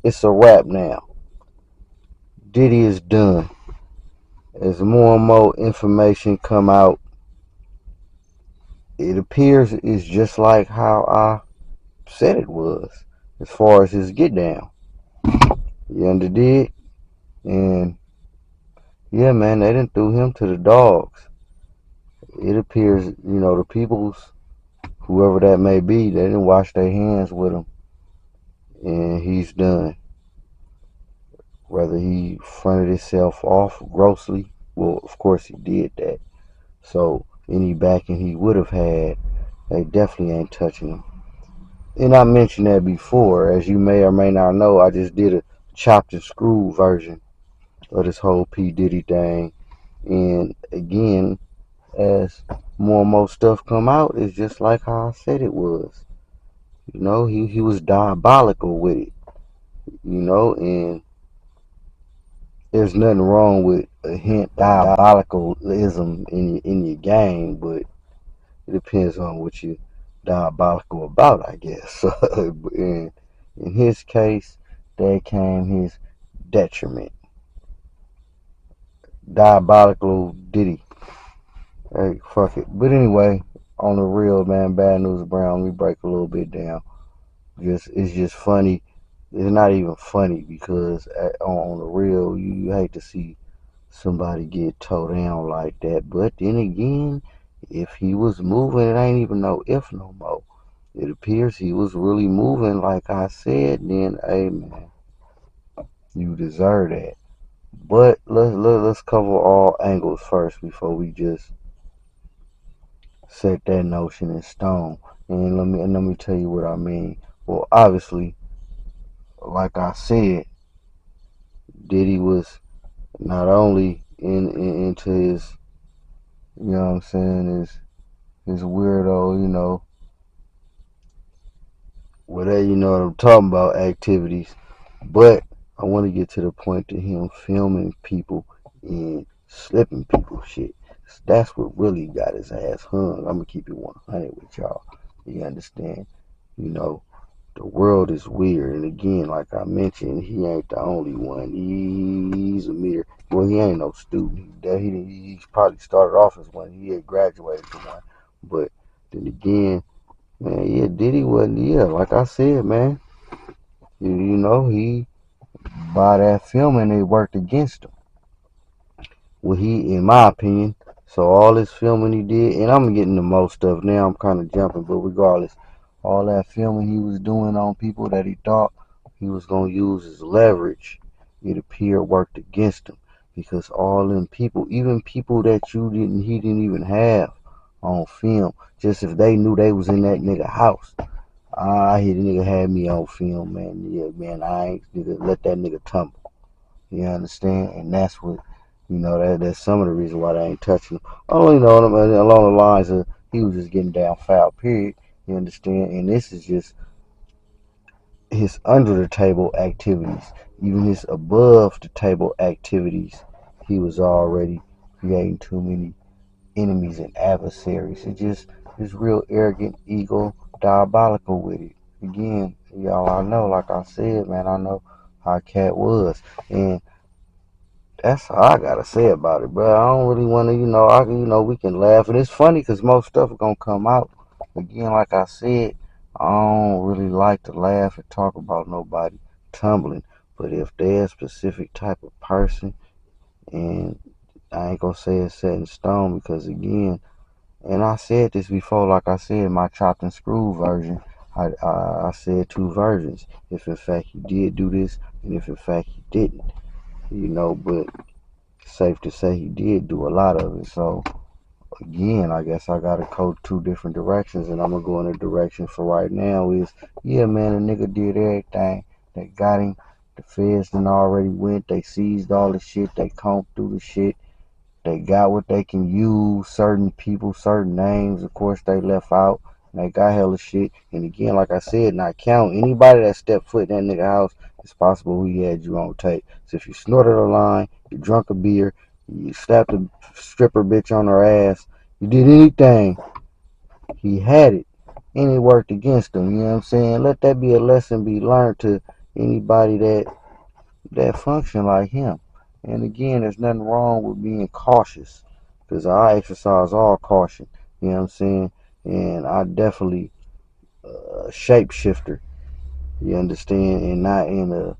it's a wrap now. Diddy is done. As more and more information come out, it appears it's just like how I said it was, as far as his get down. You underdid? And yeah, man, they done threw him to the dogs. It appears, the people's, whoever that may be, they didn't wash their hands with him, and he's done. Whether he fronted himself off grossly, well, of course he did that. So any backing he would have had, they definitely ain't touching him. And I mentioned that before, as you may or may not know, I just did a chopped and screwed version of this whole P. Diddy thing. And again, as more and more stuff come out, it's just like how I said it was. He was diabolical with it, and there's nothing wrong with a hint diabolicalism in your game, but it depends on what you're diabolical about, I guess. in his case, that came his detriment. Diabolical Diddy. Hey, fuck it. But anyway, on the real, man, Bad News Brown, we break a little bit down. It's just funny. It's not even funny because on the real, you hate to see somebody get towed down like that. But then again, if he was moving, it ain't even no if no more. It appears he was really moving, like I said. Then, hey man, you deserve that. But let's cover all angles first before we just set that notion in stone. And let me tell you what I mean. Well, obviously, like I said, Diddy was not only into his, you know what I'm saying, his weirdo, whatever, you know what I'm talking about, activities. But I want to get to the point to him filming people and slipping people shit. That's what really got his ass hung. I'm gonna keep it 100 with y'all. You understand? You know, the world is weird, and again, like I mentioned, he ain't the only one. He's a mere. Well, he ain't no student. He probably started off as one. He had graduated to one, but then again, man, yeah, Diddy wasn't. Yeah, like I said, man, he by that filming, it worked against him. Well, in my opinion, so all this filming he did, and I'm getting the most of now. I'm kind of jumping, but regardless, all that filming he was doing on people that he thought he was gonna use as leverage, it appeared worked against him because all them people, even people that he didn't even have on film, just if they knew they was in that nigga house. I hear the nigga had me on film, man. Yeah, man, I ain't nigga let that nigga tumble. You understand? And that's what, that's some of the reason why they ain't touching him. Only along the lines of he was just getting down foul, period. You understand? And this is just his under the table activities, even his above the table activities. He was already creating too many enemies and adversaries. It just is real arrogant, ego, diabolical with it. Again, y'all, I know, like I said, man, I know how Cat was. And that's all I gotta say about it, bro. I don't really want to, we can laugh, and it's funny because most stuff is gonna come out. Again, like I said, I don't really like to laugh and talk about nobody tumbling, but if they're a specific type of person, and I ain't gonna say it's set in stone because again, and I said this before, like I said, my chopped and screwed version. I said two versions. If in fact he did do this, and if in fact he didn't, but safe to say he did do a lot of it. So again, I guess I gotta go two different directions, and I'm gonna go in a direction for right now is yeah, man, the nigga did everything. They got him. The feds done already went. They seized all the shit. They combed through the shit. They got what they can use. Certain people, certain names, of course, they left out. And they got hella shit. And again, like I said, not count anybody that stepped foot in that nigga house. It's possible who he had you on tape. So if you snorted a line, you drunk a beer, you slapped a stripper bitch on her ass, you did anything, he had it. And it worked against him. You know what I'm saying? Let that be a lesson be learned to anybody that function like him. And again, there's nothing wrong with being cautious, because I exercise all caution. You know what I'm saying? And I definitely a shapeshifter. You understand? And not in a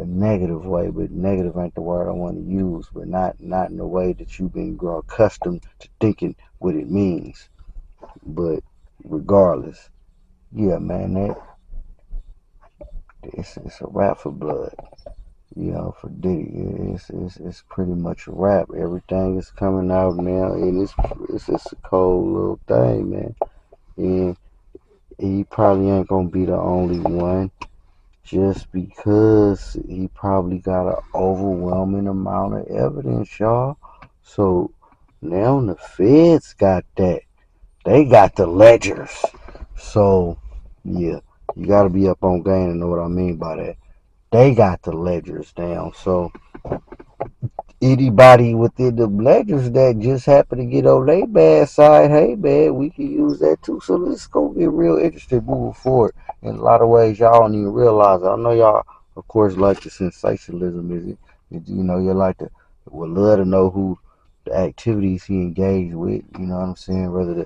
negative way, but negative ain't the word I want to use. But not in the way that you've been grown accustomed to thinking what it means. But regardless, yeah, man, it's a wrap for blood. You know, for Diddy, it's pretty much a wrap. Everything is coming out now, and it's just a cold little thing, man. And he probably ain't gonna be the only one, just because he probably got an overwhelming amount of evidence, y'all. So now the feds got that. They got the ledgers. So yeah, you got to be up on game to know what I mean by that. They got the ledgers down. So anybody within the ledgers that just happen to get on their bad side, hey man, we can use that too. So let's go get real interested moving forward. In a lot of ways, y'all don't even realize it. I know y'all, of course, like the sensationalism. Is it? You know, you like to would love to know who the activities he engaged with. You know what I'm saying? Whether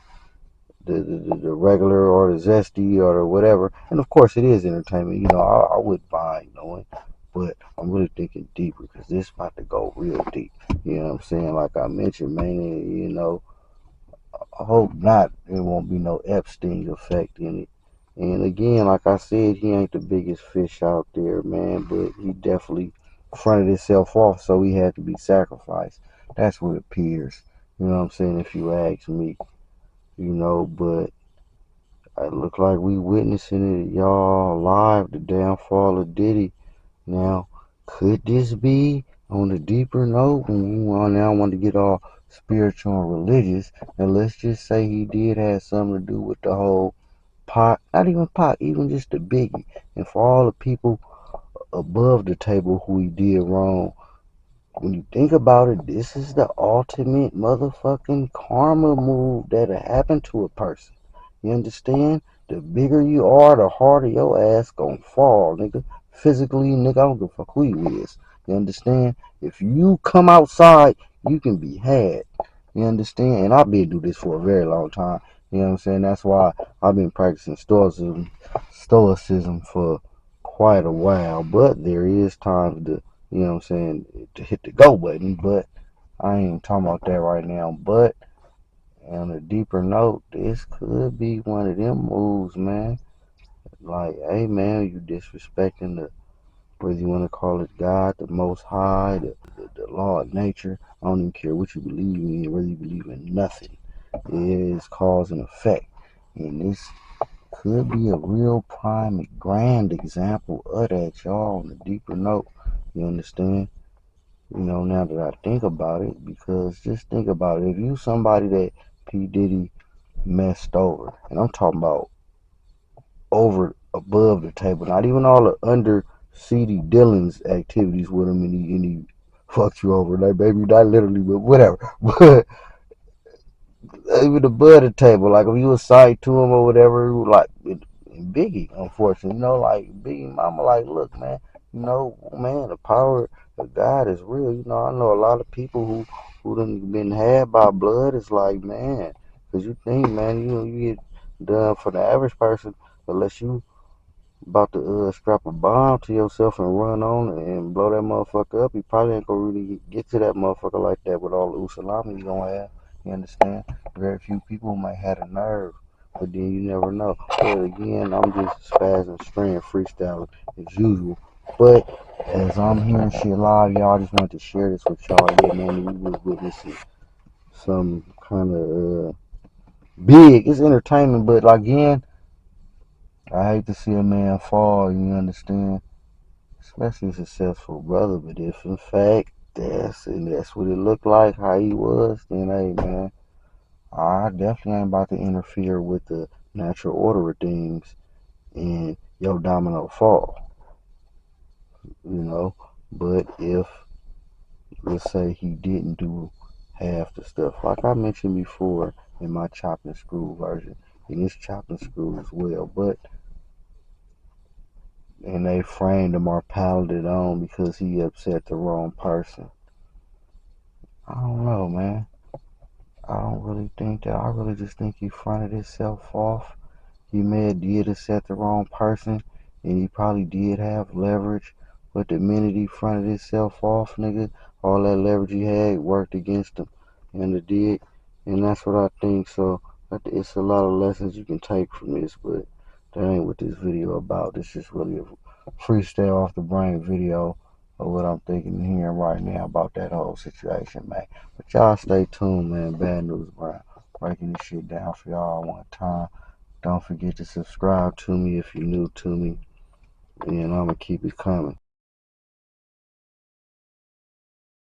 the regular or the zesty or the whatever. And of course, it is entertainment. You know, I wouldn't mind knowing, but I'm really thinking deeper because this about to go real deep. You know what I'm saying? Like I mentioned, man, you know, I hope not. There won't be no Epstein effect in it. And again, like I said, he ain't the biggest fish out there, man, but he definitely fronted himself off, so he had to be sacrificed. That's what it appears. You know what I'm saying? If you ask me, you know, but it look like we witnessing it, y'all, live, the downfall of Diddy. Now, could this be on a deeper note? When we now want to get all spiritual and religious, and let's just say he did have something to do with the whole pot, not even pot, even just the biggie. And for all the people above the table who he did wrong, when you think about it, this is the ultimate motherfucking karma move that'll happen to a person. You understand? The bigger you are, the harder your ass gonna fall, nigga. Physically, nigga, I don't give a fuck who you is. You understand? If you come outside, you can be had. You understand? And I've been doing this for a very long time. You know what I'm saying? That's why I've been practicing stoicism for quite a while. But there is times to, you know what I'm saying, to hit the go button. But I ain't talking about that right now. But on a deeper note, this could be one of them moves, man. Like, hey, man, you disrespecting the, whether you want to call it God, the Most High, the law of nature. I don't even care what you believe in, whether you believe in nothing. It is cause and effect. And this could be a real prime, grand example of that, y'all, on a deeper note. You understand? You know, now that I think about it, because just think about it. If you somebody that P. Diddy messed over, and I'm talking about over above the table, not even all the under seedy dealings activities with him, and he fucked you over, like baby, not literally, but whatever. But even above the table, like if you was side to him or whatever, like Biggie, unfortunately, you know, like Biggie Mama, like, look, man, you know, man, the power of God is real. You know, I know a lot of people who done been had by blood. It's like, man, because you think, man, you get done for the average person, unless you about to strap a bomb to yourself and run on and blow that motherfucker up, you probably ain't gonna really get to that motherfucker like that with all the usalami you gonna have. You understand? Very few people might have the nerve, but then you never know. But again, I'm just spazzing, straying, freestyling as usual. But as I'm hearing shit live, y'all, I just wanted to share this with y'all. Yeah, man, we was witnessing some kind of big. It's entertainment, but again, I hate to see a man fall. You understand? Especially a successful brother. But if in fact that's what it looked like, how he was, then hey, man, I definitely ain't about to interfere with the natural order of things and your domino fall, you know. But if, let's say, he didn't do half the stuff, like I mentioned before in my chop and screw version, and it's chop and screw as well. But and they framed him or piled it on because he upset the wrong person. I don't know, man. I don't really think that. I really just think he fronted himself off. He may have did upset the wrong person, and he probably did have leverage. But the minute he fronted himself off, nigga, all that leverage he had worked against him, and it did. And that's what I think. So it's a lot of lessons you can take from this, but that ain't what this video about. This is really a freestyle off the brain video of what I'm thinking and hearing right now about that whole situation, man. But y'all stay tuned, man. Bad News Brown. Breaking this shit down for y'all one time. Don't forget to subscribe to me if you're new to me. And I'm going to keep it coming.